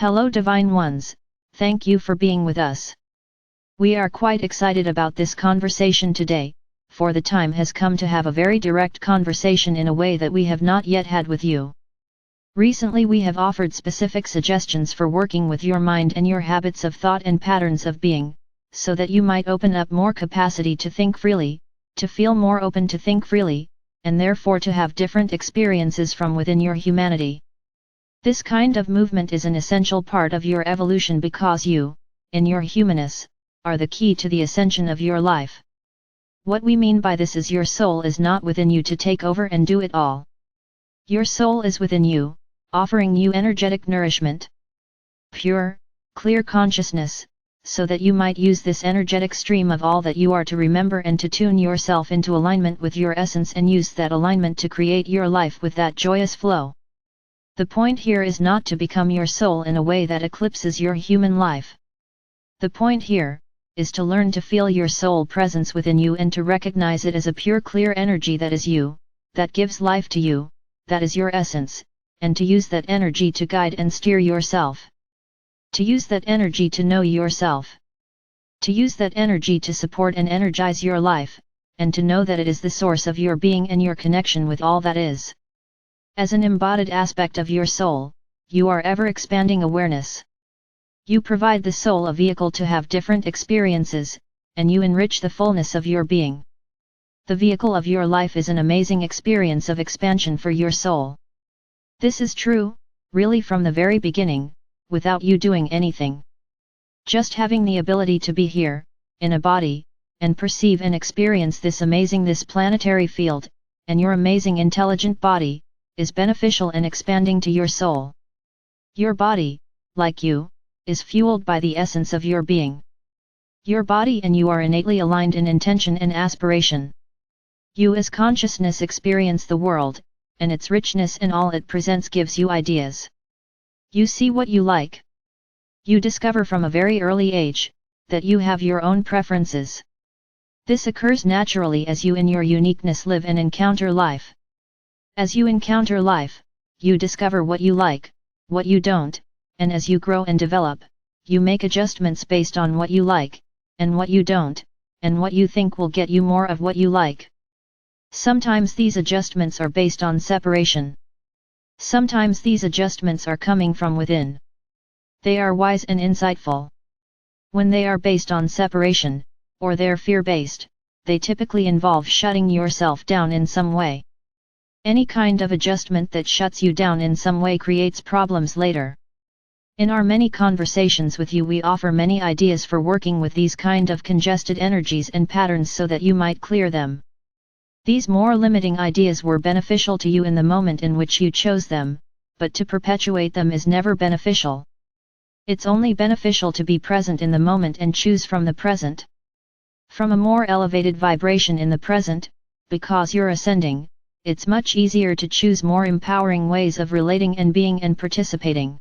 Hello Divine Ones, thank you for being with us. We are quite excited about this conversation today, for the time has come to have a very direct conversation in a way that we have not yet had with you. Recently we have offered specific suggestions for working with your mind and your habits of thought and patterns of being, so that you might open up more capacity to think freely, to feel more open to think freely, and therefore to have different experiences from within your humanity. This kind of movement is an essential part of your evolution because you, in your humanness, are the key to the ascension of your life. What we mean by this is your soul is not within you to take over and do it all. Your soul is within you, offering you energetic nourishment. Pure, clear consciousness, so that you might use this energetic stream of all that you are to remember and to tune yourself into alignment with your essence and use that alignment to create your life with that joyous flow. The point here is not to become your soul in a way that eclipses your human life. The point here is to learn to feel your soul presence within you and to recognize it as a pure clear energy that is you, that gives life to you, that is your essence, and to use that energy to guide and steer yourself. To use that energy to know yourself. To use that energy to support and energize your life, and to know that it is the source of your being and your connection with all that is. As an embodied aspect of your soul, you are ever expanding awareness. You provide the soul a vehicle to have different experiences, and you enrich the fullness of your being. The vehicle of your life is an amazing experience of expansion for your soul. This is true, really from the very beginning, without you doing anything. Just having the ability to be here, in a body, and perceive and experience this planetary field, and your amazing intelligent body, is beneficial and expanding to your soul. Your body, like you, is fueled by the essence of your being. Your body and you are innately aligned in intention and aspiration. You as consciousness experience the world, and its richness and all it presents gives you ideas. You see what you like. You discover from a very early age, that you have your own preferences. This occurs naturally as you in your uniqueness live and encounter life. As you encounter life, you discover what you like, what you don't, and as you grow and develop, you make adjustments based on what you like, and what you don't, and what you think will get you more of what you like. Sometimes these adjustments are based on separation. Sometimes these adjustments are coming from within. They are wise and insightful. When they are based on separation, or they're fear-based, they typically involve shutting yourself down in some way. Any kind of adjustment that shuts you down in some way creates problems later. In our many conversations with you we offer many ideas for working with these kind of congested energies and patterns so that you might clear them. These more limiting ideas were beneficial to you in the moment in which you chose them, but to perpetuate them is never beneficial. It's only beneficial to be present in the moment and choose from the present. From a more elevated vibration in the present, because you're ascending, it's much easier to choose more empowering ways of relating and being and participating.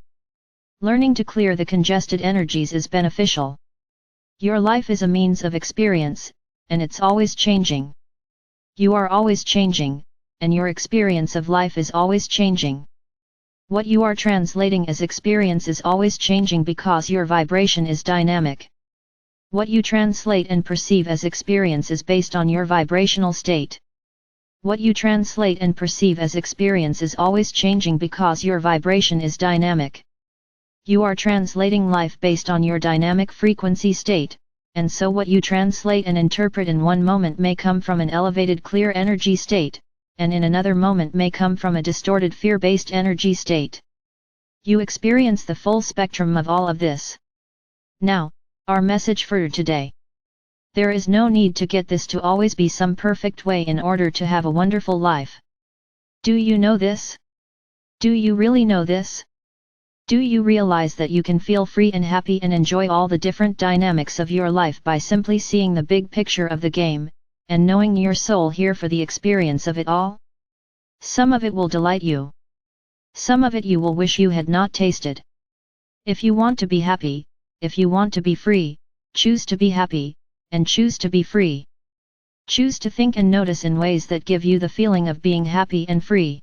Learning to clear the congested energies is beneficial. Your life is a means of experience, and it's always changing. You are always changing, and your experience of life is always changing. What you are translating as experience is always changing because your vibration is dynamic. What you translate and perceive as experience is based on your vibrational state. What you translate and perceive as experience is always changing because your vibration is dynamic. You are translating life based on your dynamic frequency state, and so what you translate and interpret in one moment may come from an elevated clear energy state, and in another moment may come from a distorted fear-based energy state. You experience the full spectrum of all of this. Now, our message for today. There is no need to get this to always be some perfect way in order to have a wonderful life. Do you know this? Do you really know this? Do you realize that you can feel free and happy and enjoy all the different dynamics of your life by simply seeing the big picture of the game, and knowing your soul here for the experience of it all? Some of it will delight you. Some of it you will wish you had not tasted. If you want to be happy, if you want to be free, choose to be happy, and choose to be free. Choose to think and notice in ways that give you the feeling of being happy and free.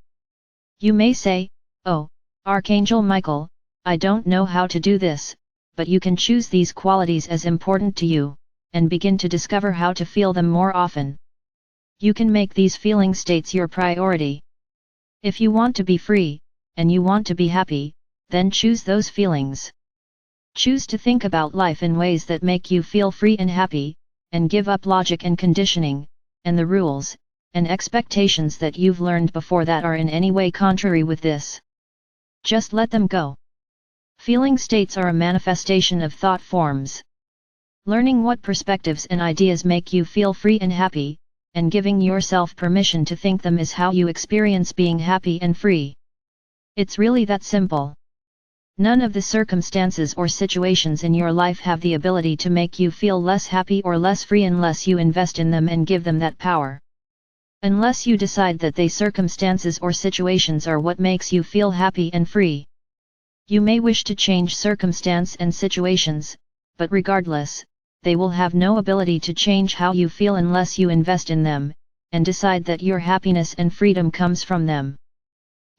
You may say, "Oh, Archangel Michael, I don't know how to do this, but you can choose these qualities as important to you, and begin to discover how to feel them more often. You can make these feeling states your priority. If you want to be free, and you want to be happy, then choose those feelings. Choose to think about life in ways that make you feel free and happy, and give up logic and conditioning, and the rules, and expectations that you've learned before that are in any way contrary with this. Just let them go. Feeling states are a manifestation of thought forms. Learning what perspectives and ideas make you feel free and happy, and giving yourself permission to think them is how you experience being happy and free. It's really that simple. None of the circumstances or situations in your life have the ability to make you feel less happy or less free unless you invest in them and give them that power. Unless you decide that they circumstances or situations are what makes you feel happy and free. You may wish to change circumstance and situations, but regardless, they will have no ability to change how you feel unless you invest in them, and decide that your happiness and freedom comes from them.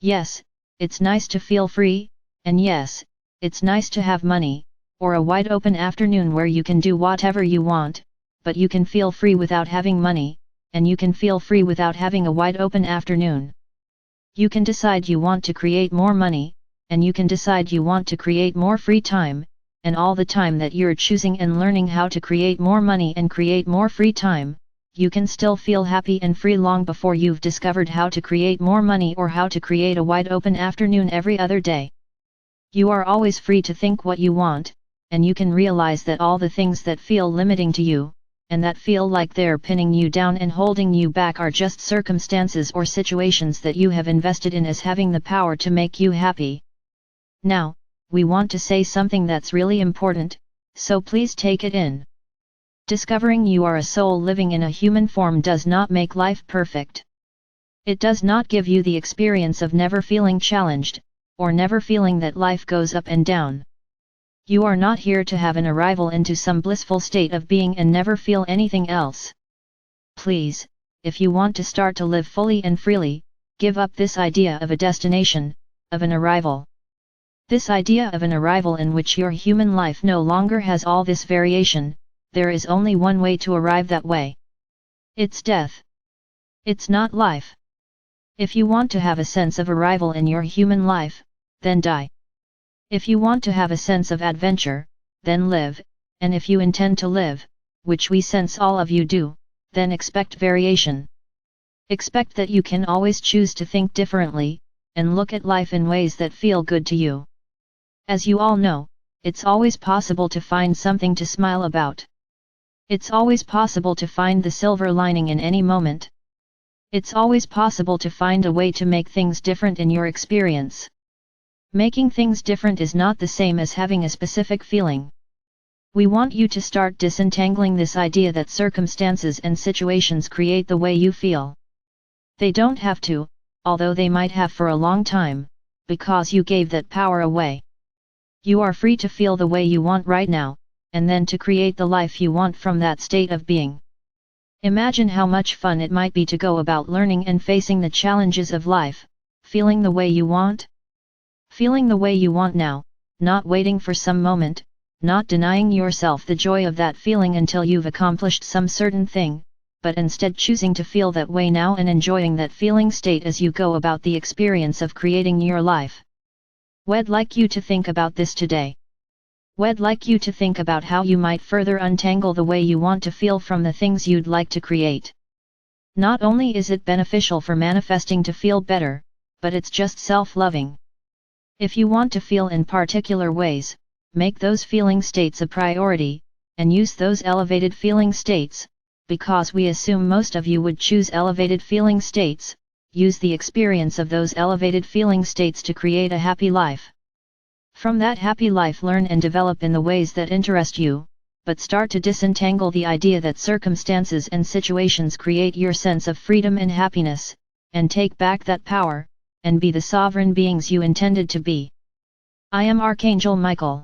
Yes, it's nice to feel free, and yes, it's nice to have money, or a wide open afternoon where you can do whatever you want, but you can feel free without having money, and you can feel free without having a wide open afternoon. You can decide you want to create more money, and you can decide you want to create more free time, and all the time that you're choosing and learning how to create more money and create more free time, you can still feel happy and free long before you've discovered how to create more money or how to create a wide open afternoon every other day. You are always free to think what you want, and you can realize that all the things that feel limiting to you, and that feel like they're pinning you down and holding you back are just circumstances or situations that you have invested in as having the power to make you happy. Now, we want to say something that's really important, so please take it in. Discovering you are a soul living in a human form does not make life perfect. It does not give you the experience of never feeling challenged, or never feeling that life goes up and down. You are not here to have an arrival into some blissful state of being and never feel anything else. Please, if you want to start to live fully and freely, give up this idea of a destination, of an arrival. This idea of an arrival in which your human life no longer has all this variation. There is only one way to arrive that way. It's death. It's not life. If you want to have a sense of arrival in your human life, then die. If you want to have a sense of adventure, then live, and if you intend to live, which we sense all of you do, then expect variation. Expect that you can always choose to think differently, and look at life in ways that feel good to you. As you all know, it's always possible to find something to smile about. It's always possible to find the silver lining in any moment. It's always possible to find a way to make things different in your experience. Making things different is not the same as having a specific feeling. We want you to start disentangling this idea that circumstances and situations create the way you feel. They don't have to, although they might have for a long time, because you gave that power away. You are free to feel the way you want right now, and then to create the life you want from that state of being. Imagine how much fun it might be to go about learning and facing the challenges of life, feeling the way you want. Feeling the way you want now, not waiting for some moment, not denying yourself the joy of that feeling until you've accomplished some certain thing, but instead choosing to feel that way now and enjoying that feeling state as you go about the experience of creating your life. We'd like you to think about this today. We'd like you to think about how you might further untangle the way you want to feel from the things you'd like to create. Not only is it beneficial for manifesting to feel better, but it's just self-loving. If you want to feel in particular ways, make those feeling states a priority, and use those elevated feeling states, because we assume most of you would choose elevated feeling states. Use the experience of those elevated feeling states to create a happy life. From that happy life, learn and develop in the ways that interest you, but start to disentangle the idea that circumstances and situations create your sense of freedom and happiness, and take back that power, and be the sovereign beings you intended to be. I am Archangel Michael.